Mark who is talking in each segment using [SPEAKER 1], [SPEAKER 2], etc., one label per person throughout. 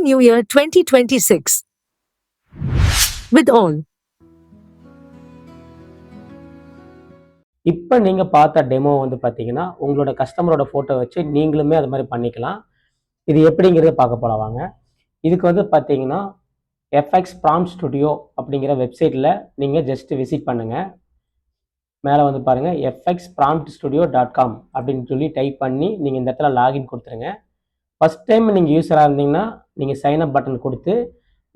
[SPEAKER 1] New Year 2026 with all.
[SPEAKER 2] இப்போ நீங்கள் பார்த்த டெமோ வந்து பார்த்தீங்கன்னா உங்களோட கஸ்டமரோட ஃபோட்டோ வச்சு நீங்களுமே அது மாதிரி பண்ணிக்கலாம். இது எப்படிங்கிறத பார்க்க போகலாம் வாங்க. இதுக்கு வந்து பார்த்தீங்கன்னா எஃப்எக்ஸ் ப்ராம்ப்ட் ஸ்டுடியோ அப்படிங்கிற வெப்சைட்டில் நீங்கள் ஜஸ்ட் விசிட் பண்ணுங்கள். மேலே வந்து பாருங்கள் fxpromptstudio.com அப்படின்னு சொல்லி டைப் பண்ணி நீங்கள் இந்த இடத்துல லாகின் கொடுத்துருங்க. ஃபஸ்ட் டைம் நீங்கள் யூஸராக இருந்தீங்கன்னா நீங்கள் சைன்அப் பட்டன் கொடுத்து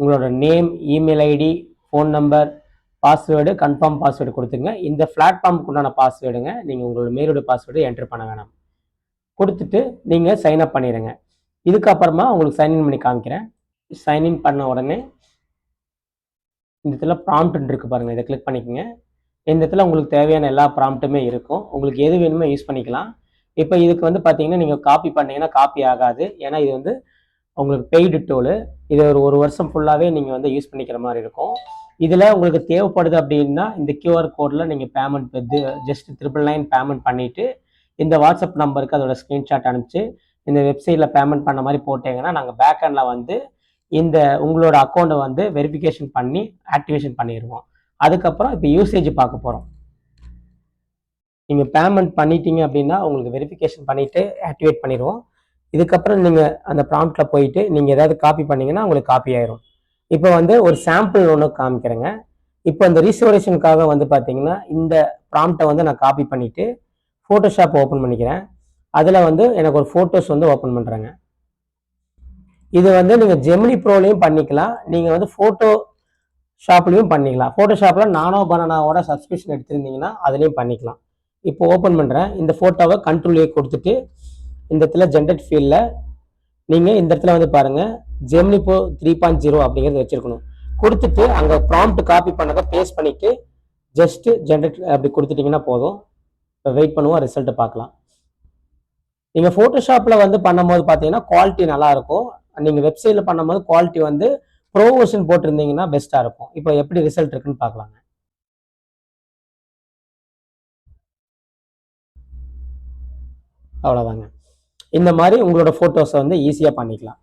[SPEAKER 2] உங்களோட name, email ID, phone number, password, confirm password கொடுத்துங்க. இந்த பிளாட்ஃபார்முக்கு உண்டான பாஸ்வேர்டுங்க. நீங்கள் உங்களோட மெயிலோட பாஸ்வேர்டு என்டர் பண்ண வேணாம். கொடுத்துட்டு நீங்கள் சைன்அப் பண்ணிடுங்க. இதுக்கப்புறமா உங்களுக்கு சைன்இன் பண்ணி காமிக்கிறேன். சைன்இன் பண்ண உடனே இந்த இடத்துல ப்ராம்ப்ட் இருக்குது பாருங்கள், இதை கிளிக் பண்ணிக்கோங்க. இந்த இடத்துல உங்களுக்கு தேவையான எல்லா ப்ராம்ப்ட்டுமே இருக்கும். உங்களுக்கு எது வேணுமோ யூஸ் பண்ணிக்கலாம். இப்போ இதுக்கு வந்து பார்த்தீங்கன்னா நீங்கள் காப்பி பண்ணிங்கன்னா காப்பி ஆகாது. ஏன்னா இது வந்து உங்களுக்கு பெய்டு டூலு. இது ஒரு வருஷம் ஃபுல்லாகவே நீங்கள் வந்து யூஸ் பண்ணிக்கிற மாதிரி இருக்கும். இதில் உங்களுக்கு தேவைப்படுது அப்படின்னா இந்த கியூஆர் கோடில் நீங்கள் பேமெண்ட் வந்து ஜஸ்ட் 999 பேமெண்ட் பண்ணிவிட்டு இந்த வாட்ஸ்அப் நம்பருக்கு அதோட ஸ்க்ரீன்ஷாட் அனுப்பிச்சு இந்த வெப்சைட்டில் பேமெண்ட் பண்ண மாதிரி போட்டிங்கன்னா நாங்கள் பேக்ஹெண்டில் வந்து இந்த உங்களோட அக்கௌண்ட்டை வந்து வெரிஃபிகேஷன் பண்ணி ஆக்டிவேஷன் பண்ணிடுவோம். அதுக்கப்புறம் இப்போ யூசேஜ் பார்க்க போகிறோம். நீங்கள் பேமெண்ட் பண்ணிட்டீங்க அப்படின்னா உங்களுக்கு வெரிஃபிகேஷன் பண்ணிவிட்டு ஆக்டிவேட் பண்ணிடுவோம். இதுக்கப்புறம் நீங்கள் அந்த ப்ராம்ப்டில் போயிட்டு நீங்கள் ஏதாவது காப்பி பண்ணிங்கன்னா உங்களுக்கு காப்பி ஆயிரும். இப்போ வந்து ஒரு சாம்பிள் ஒன்று காமிக்கிறேங்க. இப்போ இந்த ரீஸ்டோரேஷனுக்காக வந்து பார்த்தீங்கன்னா இந்த ப்ராம்ப்டை வந்து நான் காப்பி பண்ணிவிட்டு ஃபோட்டோஷாப் ஓப்பன் பண்ணிக்கிறேன். அதில் வந்து எனக்கு ஒரு ஃபோட்டோஸ் வந்து ஓப்பன் பண்ணுறேங்க. இது வந்து நீங்கள் ஜெமினி ப்ரோலையும் பண்ணிக்கலாம், நீங்கள் வந்து ஃபோட்டோ ஷாப்லேயும் பண்ணிக்கலாம். ஃபோட்டோஷாப்பில் நானோ பனானாவோட சப்ஸ்கிரிப்ஷன் எடுத்திருந்தீங்கன்னா அதுலேயும் பண்ணிக்கலாம். இப்போ ஓப்பன் பண்ணுறேன். இந்த ஃபோட்டோவை கண்ட்ரோல் கொடுத்துட்டு இந்த இடத்துல ஜென்ரேட் ஃபீல்டில் நீங்கள் இந்த இடத்துல வந்து பாருங்கள் ஜெமினி ப்ரோ 3.0 அப்படிங்கிறது வச்சுருக்கணும். கொடுத்துட்டு அங்கே ப்ராம்ப்ட் காப்பி பண்ணதை பேஸ்ட் பண்ணிவிட்டு ஜஸ்ட்டு ஜென்ரேட் அப்படி கொடுத்துட்டிங்கன்னா போதும். இப்போ வெயிட் பண்ணுவோம், ரிசல்ட்டை பார்க்கலாம். நீங்கள் ஃபோட்டோஷாப்பில் வந்து பண்ணும்போது பார்த்தீங்கன்னா குவாலிட்டி நல்லாயிருக்கும். நீங்கள் வெப்சைட்டில் பண்ணும்போது குவாலிட்டி வந்து ப்ரோ வெர்ஷன் போட்டிருந்தீங்கன்னா பெஸ்ட்டாக இருக்கும். இப்போ எப்படி ரிசல்ட் இருக்குன்னு பார்க்கலாங்க. அவ்வளோதாங்க. இந்த மாதிரி உங்களோட ஃபோட்டோஸை வந்து ஈஸியாக பண்ணிக்கலாம்.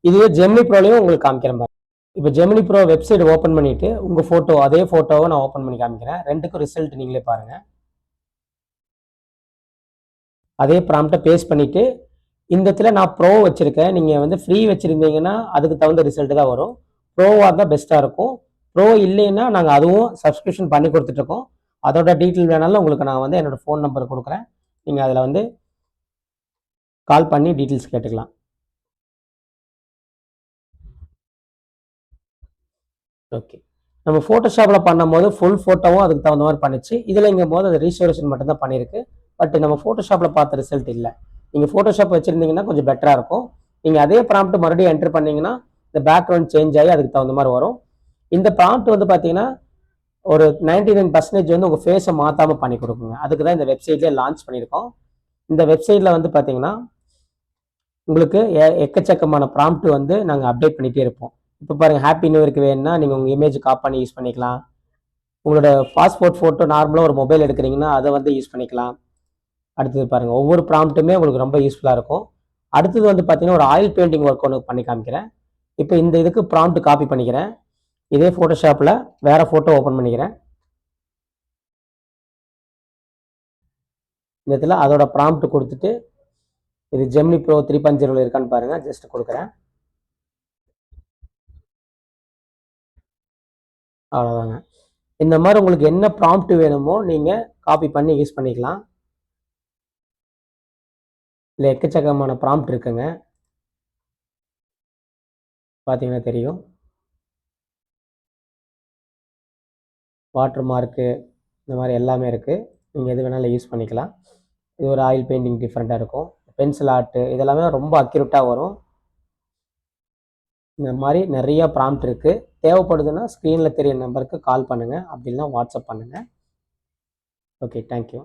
[SPEAKER 2] இதுவே ஜெமினி ப்ரோலையும் உங்களுக்கு காமிக்கிறேன் பாருங்க. இப்போ ஜெமினி ப்ரோ வெப்சைட் ஓப்பன் பண்ணிவிட்டு உங்கள் ஃபோட்டோ அதே ஃபோட்டோவை நான் ஓப்பன் பண்ணி காமிக்கிறேன். ரெண்டுக்கும் ரிசல்ட் நீங்களே பாருங்கள். அதே ப்ராம்ப்டை பேஸ்ட் பண்ணிவிட்டு இந்த இடத்துல நான் ப்ரோ வச்சுருக்கேன். நீங்கள் வந்து ஃப்ரீ வச்சுருந்தீங்கன்னா அதுக்கு தகுந்த ரிசல்ட் தான் வரும். ப்ரோவாக இருந்தால் பெஸ்ட்டாக இருக்கும். ப்ரோ இல்லைன்னா நாங்கள் அதுவும் சப்ஸ்கிரிப்ஷன் பண்ணி கொடுத்துட்ருக்கோம். அதோட டீட்டெயில் வேணாலும் உங்களுக்கு நான் வந்து என்னோடய ஃபோன் நம்பர் கொடுக்குறேன். நீங்கள் அதில் வந்து கால் பண்ணி டீட்டெயில்ஸ் கேட்டுக்கலாம். ஓகே, நம்ம ஃபோட்டோஷாப்பில் பண்ணும்போது ஃபுல் ஃபோட்டோவும் அதுக்கு தகுந்த மாதிரி பண்ணிச்சு. இதில்ங்கும் போது அது ரீஸ்டோரேஷன் மட்டும்தான் பண்ணியிருக்கு. பட் நம்ம ஃபோட்டோஷாப்பில் பார்த்த ரிசல்ட் இல்லை. நீங்கள் ஃபோட்டோஷாப் வச்சுருந்தீங்கன்னா கொஞ்சம் பெட்டராக இருக்கும். நீங்கள் அதே ப்ராம்ப்ட் மறுபடியும் என்ட்ரு பண்ணிங்கன்னா இந்த பேக்ரவுண்ட் சேஞ்ச் ஆகி அதுக்கு தகுந்த மாதிரி வரும். இந்த ப்ராம்ப்ட் வந்து பார்த்தீங்கன்னா ஒரு 99% வந்து உங்கள் ஃபேஸை மாற்றாமல் பண்ணி கொடுக்குங்க. அதுக்கு தான் இந்த வெப்சைட்லேயே லான்ச் பண்ணியிருக்கோம். இந்த வெப்சைட்டில் வந்து பார்த்தீங்கன்னா உங்களுக்கு எக்கச்சக்கமான ப்ராம்ப்ட் வந்து நாங்கள் அப்டேட் பண்ணிகிட்டே இருப்போம். இப்போ பாருங்கள், ஹாப்பி நியூ இயருக்கு வேணும்னா நீங்கள் உங்கள் இமேஜ் காப்பி பண்ணி யூஸ் பண்ணிக்கலாம். உங்களோட பாஸ்போர்ட் ஃபோட்டோ நார்மலாக ஒரு மொபைல் எடுக்கிறீங்கன்னா அதை வந்து யூஸ் பண்ணிக்கலாம். அடுத்தது பாருங்கள், ஒவ்வொரு ப்ராம்ப்ட்டுமே உங்களுக்கு ரொம்ப யூஸ்ஃபுல்லாக இருக்கும். அடுத்தது வந்து பார்த்தீங்கன்னா ஒரு ஆயில் பெயிண்டிங் ஒர்க் ஒன்று பண்ணி காமிக்கிறேன். இப்போ இந்த இதுக்கு ப்ராம்ப்ட் காப்பி பண்ணிக்கிறேன். இதே ஃபோட்டோஷாப்பில் வேறு ஃபோட்டோ ஓப்பன் பண்ணிக்கிறேன். இந்த இடத்துல அதோட ப்ராம்ப்ட் கொடுத்துட்டு இது ஜெமினி ப்ரோ 3.0 இருக்கான்னு பாருங்கள், ஜஸ்ட் கொடுக்குறேன். அவ்வளோதாங்க. இந்த மாதிரி உங்களுக்கு என்ன ப்ராம்ப்ட் வேணுமோ நீங்கள் காப்பி பண்ணி யூஸ் பண்ணிக்கலாம். இல்லை எக்கச்சக்கமான ப்ராம்ப்ட் இருக்குங்க, பார்த்தீங்கன்னா தெரியும். வாட்டர் மார்க்கு இந்த மாதிரி எல்லாமே இருக்குது. நீங்கள் எது வேணாலும் யூஸ் பண்ணிக்கலாம். இது ஒரு ஆயில் பெயிண்டிங் டிஃப்ரெண்ட்டாக இருக்கும். பென்சில் ஆர்ட்டு இதெல்லாமே ரொம்ப அக்யூரேட்டாக வரும். இந்த மாதிரி நிறைய ப்ராம்ப்ட் இருக்குது. தேவைப்படுதுன்னா ஸ்க்ரீனில் தெரிய நம்பருக்கு கால் பண்ணுங்கள், அப்படி இல்லைனா வாட்ஸ்அப் பண்ணுங்கள். Okay, thank you.